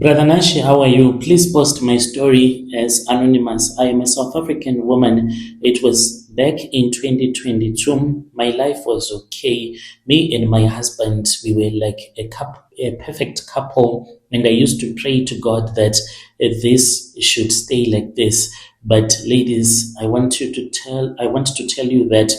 Brother Nashi, how are you? Please post my story as anonymous. I am a South African woman. It was back in 2022. My life was okay. Me and my husband, we were like a perfect couple. And I used to pray to God that this should stay like this. But ladies, I want to tell you that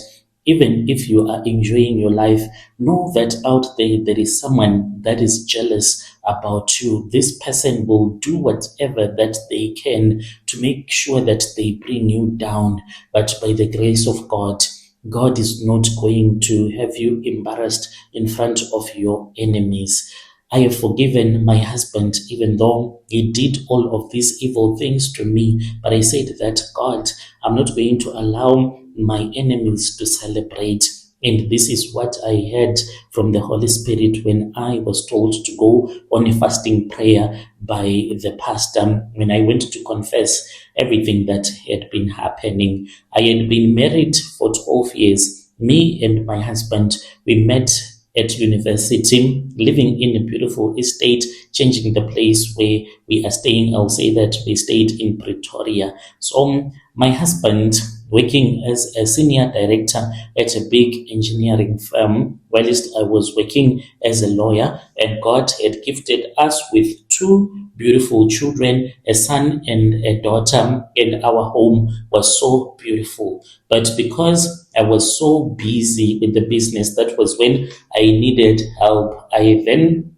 even if you are enjoying your life, know that out there is someone that is jealous about you. This person will do whatever that they can to make sure that they bring you down. But by the grace of God, God is not going to have you embarrassed in front of your enemies. I have forgiven my husband, even though he did all of these evil things to me. But I said that, God, I'm not going to allow my enemies to celebrate. And this is what I heard from the Holy Spirit when I was told to go on a fasting prayer by the pastor when I went to confess everything that had been happening. I had been married for 12 years. Me and my husband, we met at university, living in a beautiful estate, changing the place where we are staying. I'll say that we stayed in Pretoria. So my husband, working as a senior director at a big engineering firm, whilst I was working as a lawyer, and God had gifted us with two beautiful children, a son and a daughter, and our home was so beautiful. But because I was so busy with the business, that was when I needed help. I then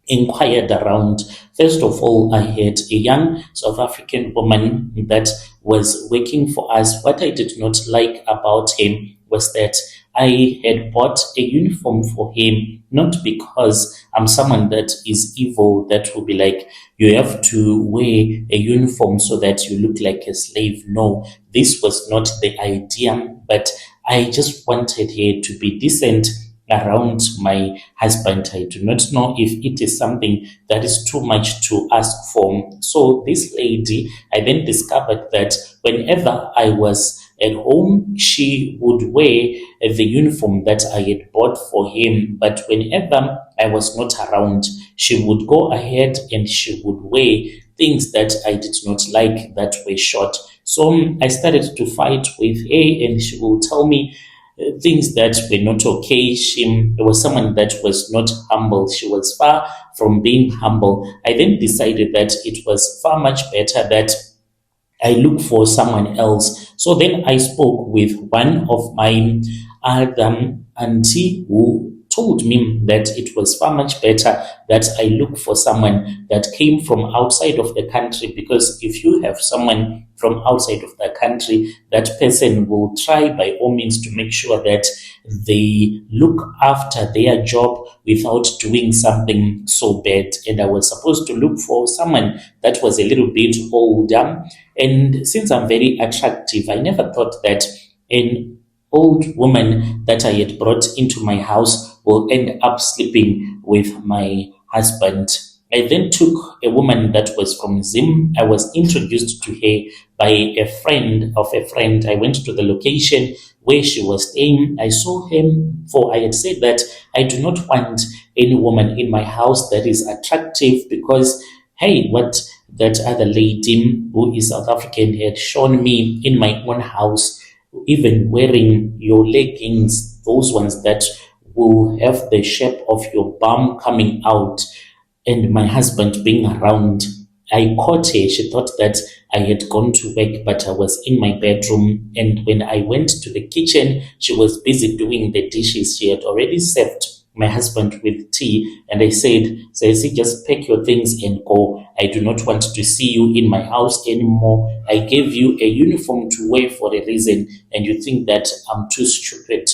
inquired around. First of all, I had a young South African woman that was working for us. What I did not like about him was that I had bought a uniform for him, not because I'm someone that is evil, that will be like, you have to wear a uniform so that you look like a slave. No, this was not the idea, but I just wanted her to be decent around my husband. I do not know if it is something that is too much to ask for. So this lady, I then discovered that whenever I was at home, she would wear the uniform that I had bought for him. But whenever I was not around, she would go ahead and she would wear things that I did not like that were short. So I started to fight with her, and she will tell me things that were not okay. She was someone that was not humble. She was far from being humble. I then decided that it was far much better that I look for someone else. So then I spoke with one of my other auntie who told me that it was far much better that I look for someone that came from outside of the country, because if you have someone from outside of the country, that person will try by all means to make sure that they look after their job without doing something so bad. And I was supposed to look for someone that was a little bit older. And since I'm very attractive, I never thought that an old woman that I had brought into my house will end up sleeping with my husband. I then took a woman that was from Zim. I was introduced to her by a friend of a friend. I went to the location where she was staying. I saw him, for I had said that I do not want any woman in my house that is attractive, because, hey, what that other lady who is South African had shown me in my own house, even wearing your leggings, those ones that will have the shape of your bum coming out, and my husband being around. I caught her. She thought that I had gone to work, but I was in my bedroom. And when I went to the kitchen, she was busy doing the dishes. She had already served my husband with tea. And I said, Ceci, just pack your things and go. I do not want to see you in my house anymore. I gave you a uniform to wear for a reason, and you think that I'm too stupid.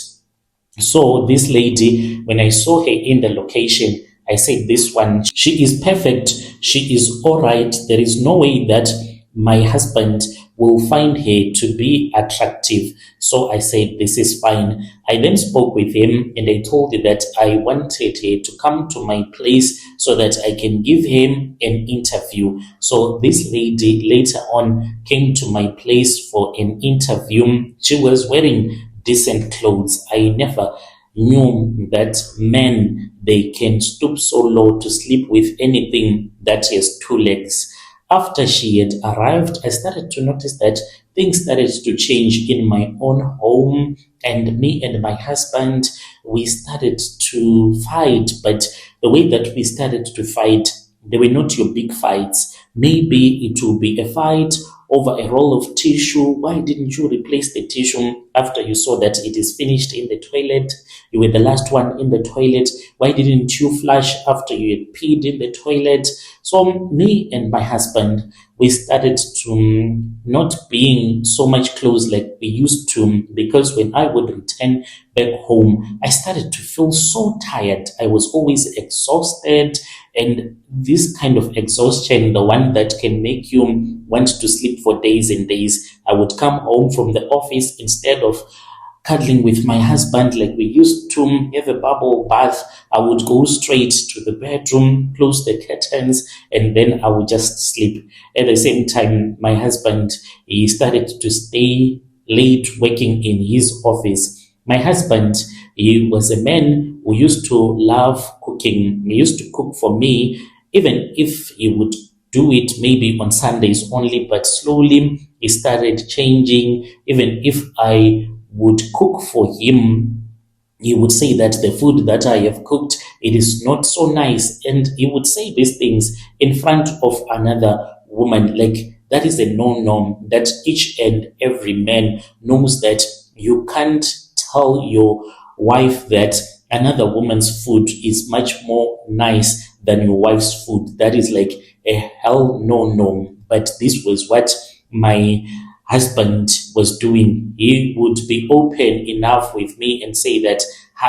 So this lady, when I saw her in the location, I said, this one, she is perfect. She is all right. There is no way that my husband will find her to be attractive. So I said, this is fine. I then spoke with him and I told her that I wanted her to come to my place so that I can give him an interview. So this lady later on came to my place for an interview. She was wearing decent clothes. I never knew that men they can stoop so low to sleep with anything that has two legs. After she had arrived, I started to notice that things started to change in my own home, and me and my husband, we started to fight. But the way that we started to fight, they were not your big fights. Maybe it will be a fight over a roll of tissue. Why didn't you replace the tissue after you saw that it is finished in the toilet? You were the last one in the toilet. Why didn't you flush after you had peed in the toilet? So me and my husband, we started to not being so much close like we used to, because when I would return back home, I started to feel so tired. I was always exhausted, and this kind of exhaustion, the one that can make you want to sleep for days and days. I would come home from the office, instead of cuddling with my husband like we used to have a bubble bath, I would go straight to the bedroom, close the curtains, and then I would just sleep. At the same time, my husband, he started to stay late working in his office. My husband, he was a man who used to love cooking. He used to cook for me, even if he would do it maybe on Sundays only, but slowly he started changing. Even if I would cook for him, he would say that the food that I have cooked, it is not so nice. And he would say these things in front of another woman. Like, that is a no-no, that each and every man knows that you can't tell your wife that another woman's food is much more nice than your wife's food. That is like a hell no. But this was what my husband was doing. He would be open enough with me and say that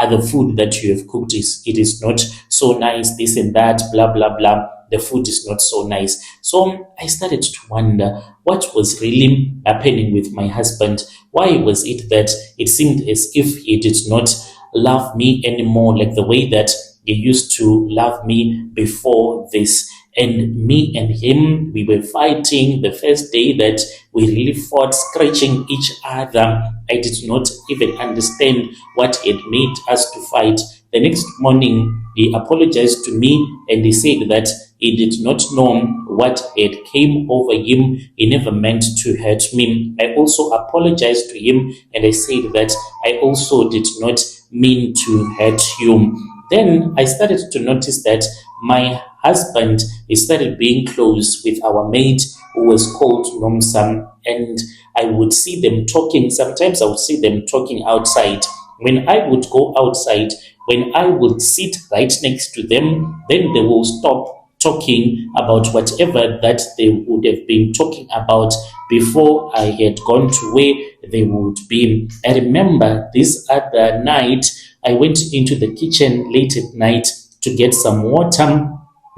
the food that you have cooked is not so nice, this and that, blah blah blah. The food is not so nice. So I started to wonder what was really happening with my husband. Why was it that it seemed as if he did not love me anymore like the way that he used to love me before this? And me and him, we were fighting the first day that we really fought, scratching each other. I did not even understand what had made us to fight. The next morning, he apologized to me and he said that he did not know what had came over him. He never meant to hurt me. I also apologized to him and I said that I also did not mean to hurt you. Then I started to notice that my husband, he started being close with our maid who was called Nomsam, and I would see them talking. Sometimes I would see them talking outside. When I would go outside, when I would sit right next to them, then they will stop talking about whatever that they would have been talking about before I had gone to where they would be. I remember this other night, I went into the kitchen late at night to get some water.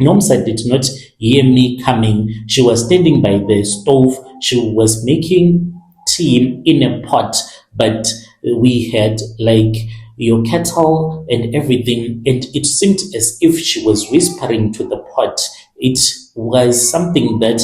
Nomsa did not hear me coming. She was standing by the stove. She was making tea in a pot, but we had like your kettle and everything, and it seemed as if she was whispering to the pot. It was something that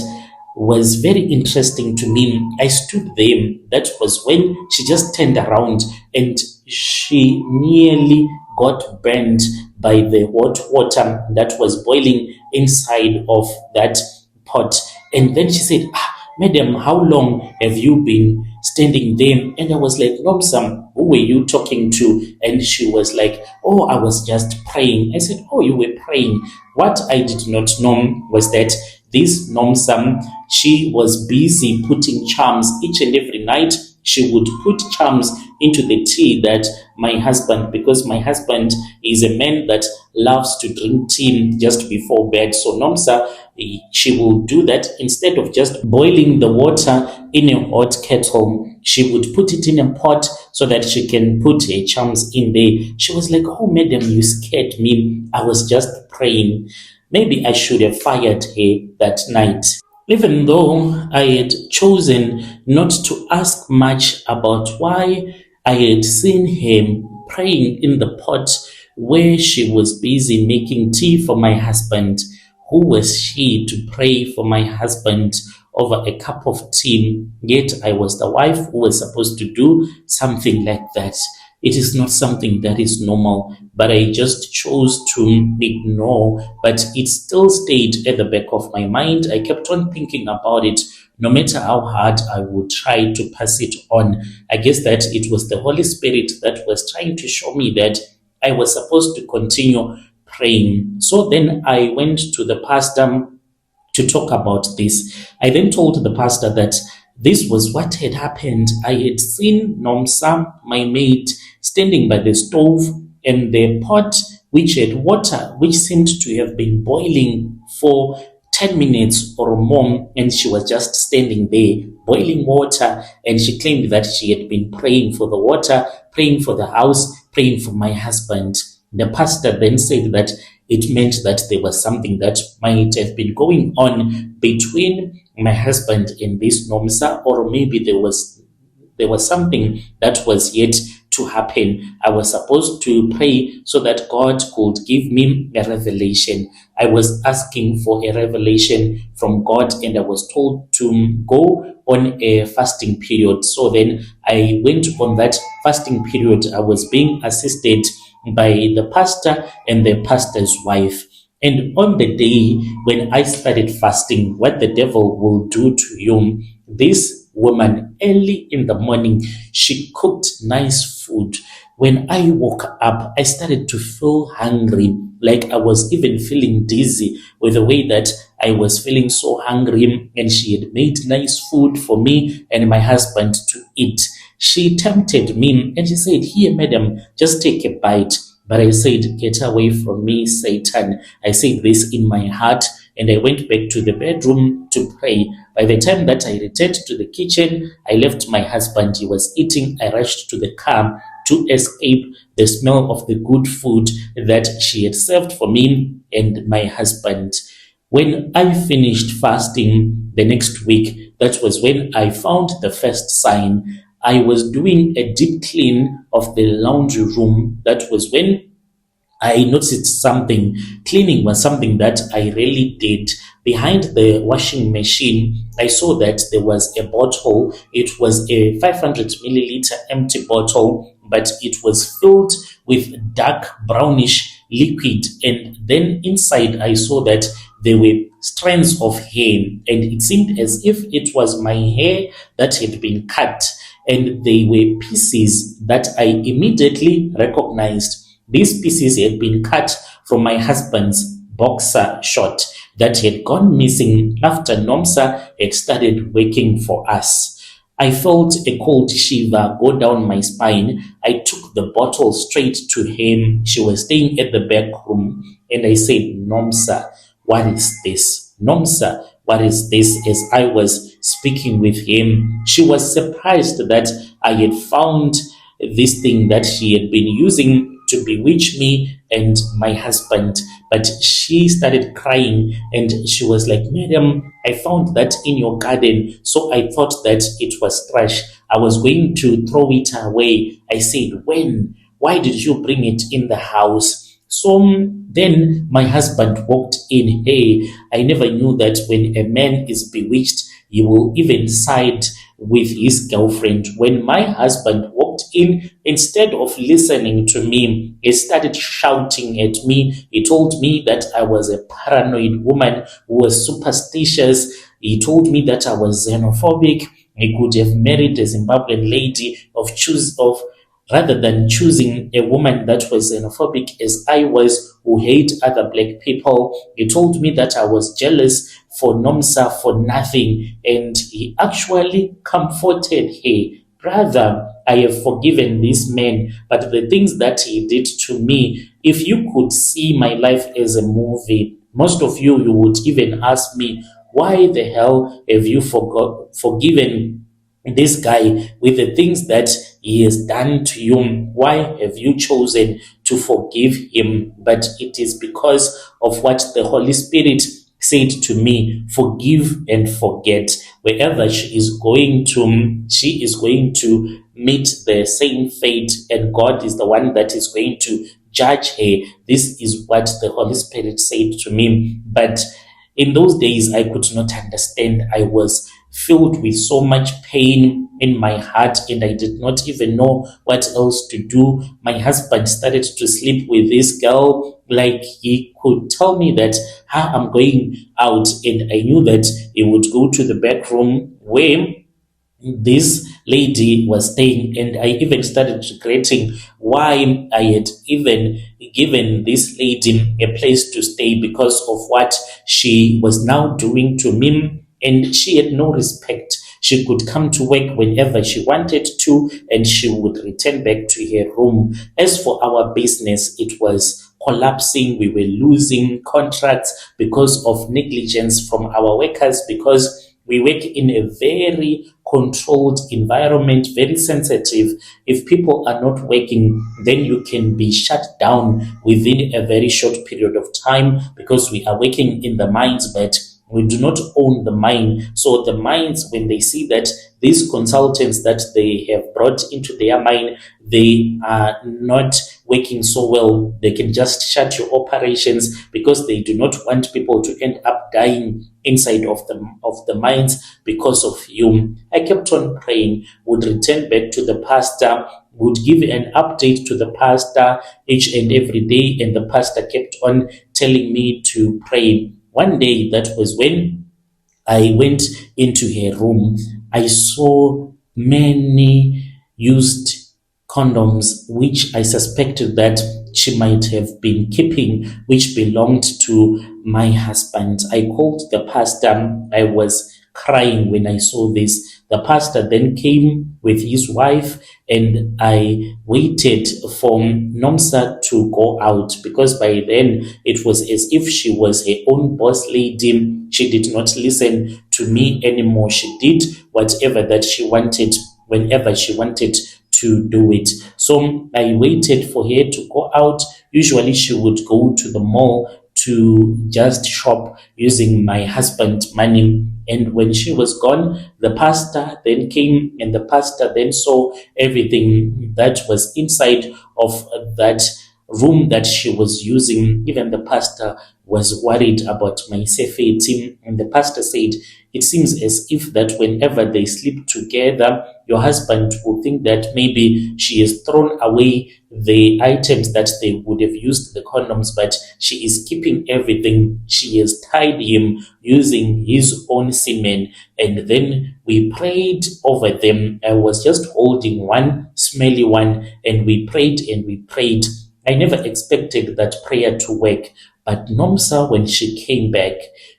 was very interesting to me. I stood there. That was when she just turned around and she nearly got burned by the hot water that was boiling inside of that pot. And then she said, Madam, how long have you been standing there? And I was like, Nomsam, who were you talking to? And she was like, oh, I was just praying. I said, oh, you were praying. What I did not know was that this Nomsam, she was busy putting charms each and every night. She would put charms into the tea that my husband, because my husband is a man that loves to drink tea just before bed. So Nomsa, she will do that. Instead of just boiling the water in a hot kettle, she would put it in a pot so that she can put her charms in there. She was like, oh, madam, you scared me. I was just praying. Maybe I should have fired her that night. Even though I had chosen not to ask much about why I had seen him praying in the pot where she was busy making tea for my husband. Who was she to pray for my husband over a cup of tea? Yet I was the wife who was supposed to do something like that. It is not something that is normal, but I just chose to ignore. But it still stayed at the back of my mind. I kept on thinking about it, no matter how hard I would try to pass it on. I guess that it was the Holy Spirit that was trying to show me that I was supposed to continue praying. So then I went to the pastor to talk about this. I then told the pastor that this was what had happened. I had seen Nomsa, my maid, standing by the stove, and the pot which had water, which seemed to have been boiling for 10 minutes or more, and she was just standing there, boiling water, and she claimed that she had been praying for the water, praying for the house, praying for my husband. The pastor then said that it meant that there was something that might have been going on between my husband and this Nomsa, or maybe there was something that was yet to happen. I was supposed to pray so that God could give me a revelation. I was asking for a revelation from God, and I was told to go on a fasting period. So then I went on that fasting period. I was being assisted by the pastor and the pastor's wife. And on the day when I started fasting, what the devil will do to you, this woman early in the morning, she cooked nice food. When I woke up, I started to feel hungry, like I was even feeling dizzy with the way that I was feeling so hungry. And she had made nice food for me and my husband to eat. She tempted me and she said, "Here, madam, just take a bite." But I said, "Get away from me, Satan." I said this in my heart, and I went back to the bedroom to pray. By the time that I returned to the kitchen, I left my husband. He was eating. I rushed to the car to escape the smell of the good food that she had served for me and my husband. When I finished fasting the next week, that was when I found the first sign. I was doing a deep clean of the laundry room. That was when I noticed something. Cleaning was something that I really did. Behind the washing machine, I saw that there was a bottle. It was a 500 milliliter empty bottle, but it was filled with dark brownish liquid. And then inside, I saw that there were strands of hair, and it seemed as if it was my hair that had been cut. And they were pieces that I immediately recognized. These pieces had been cut from my husband's boxer short that had gone missing after Nomsa had started working for us. I felt a cold shiver go down my spine. I took the bottle straight to him. She was staying at the back room, and I said, "Nomsa, what is this? Nomsa, what is this?" As I was speaking with him, she was surprised that I had found this thing that she had been using to bewitch me and my husband. But she started crying, and she was like, "Madam, I found that in your garden, so I thought that it was trash. I was going to throw it away." I said, "When? Why did you bring it in the house?" So then my husband walked in. Hey, I never knew that when a man is bewitched, he will even side with his girlfriend. When my husband walked in, instead of listening to me, he started shouting at me. He told me that I was a paranoid woman who was superstitious. He told me that I was xenophobic. He could have married a Zimbabwean lady rather than choosing a woman that was xenophobic as I was, who hate other black people. He told me that I was jealous for Nomsa for nothing, and he actually comforted her. "Brother, I have forgiven this man, but the things that he did to me, if you could see my life as a movie, most of you would even ask me, why the hell have you forgiven this guy with the things that he has done to you? Why have you chosen to forgive him?" But it is because of what the Holy Spirit said to me: "Forgive and forget." Wherever she is going to meet the same fate, and God is the one that is going to judge her. This is what the Holy Spirit said to me. But In those days, I could not understand. I was filled with so much pain in my heart, and I did not even know what else to do. My husband started to sleep with this girl, like he could tell me that I'm going out, and I knew that he would go to the back room where this lady was staying, and I even started regretting why I had even given this lady a place to stay because of what she was now doing to me. And she had no respect. She could come to work whenever she wanted to, and she would return back to her room. As for our business, it was collapsing. We were losing contracts because of negligence from our workers, because we work in a very controlled environment, very sensitive. If people are not working, then you can be shut down within a very short period of time, because we are working in the mines, but we do not own the mine. So the mines, when they see that these consultants that they have brought into their mine, they are not working so well, they can just shut your operations, because they do not want people to end up dying inside of the mines because of you. I kept on praying, would return back to the pastor, would give an update to the pastor each and every day, and the pastor kept on telling me to pray. One day, that was when I went into her room. I saw many used condoms, which I suspected that she might have been keeping, which belonged to my husband. I called the pastor. I was crying when I saw this. The pastor then came with his wife, and I waited for Nomsa to go out, because by then it was as if she was her own boss lady. She did not listen to me anymore. She did whatever that she wanted whenever she wanted to do it. So I waited for her to go out. Usually she would go to the mall to just shop using my husband's money. And when she was gone, the pastor then came, and the pastor then saw everything that was inside of that room that she was using. Even the pastor was worried about my safety, and the pastor said, it seems as if that whenever they sleep together, your husband will think that maybe she has thrown away the items that they would have used, the condoms, but she is keeping everything. She has tied him using his own semen. And then we prayed over them. I was just holding one smelly one, and we prayed and we prayed. I never expected that prayer to work. But Nomsa, when she came back,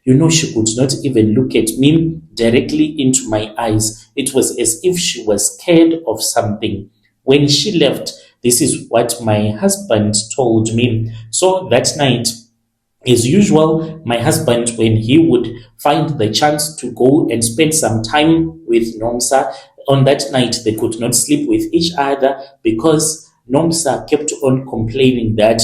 she could not even look at me directly into my eyes. It was as if she was scared of something. When she left, this is what my husband told me. So that night, as usual, my husband, when he would find the chance to go and spend some time with Nomsa, on that night they could not sleep with each other, because Nomsa kept on complaining that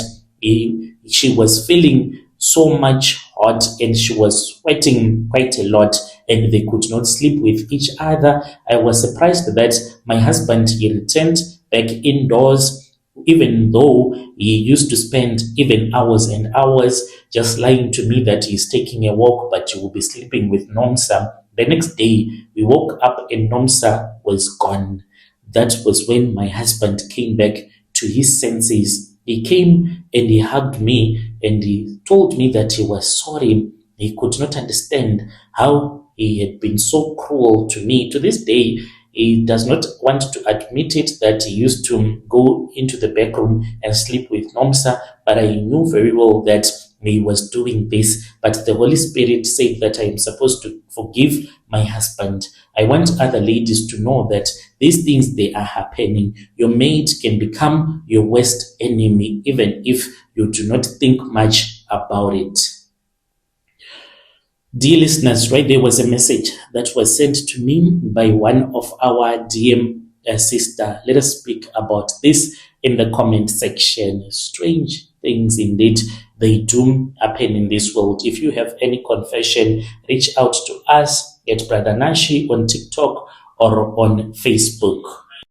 she was feeling so much hot, and she was sweating quite a lot, and they could not sleep with each other. I was surprised that my husband, he returned back indoors, even though he used to spend even hours and hours just lying to me that he's taking a walk, but he will be sleeping with Nomsa. The next day, we woke up and Nomsa was gone. That was when my husband came back to his senses. He came and he hugged me, and he told me that he was sorry. He could not understand how he had been so cruel to me. To this day, he does not want to admit it that he used to go into the back room and sleep with Nomsa, but I knew very well that he was doing this. But the Holy Spirit said that I am supposed to forgive my husband. I want other ladies to know that these things, they are happening. Your mate can become your worst enemy, even if you do not think much about it. Dear listeners, right there was a message that was sent to me by one of our DM sister. Let us speak about this in the comment section. Strange things indeed, they do happen in this world. If you have any confession, reach out to us at Brother Nashi on TikTok or on Facebook.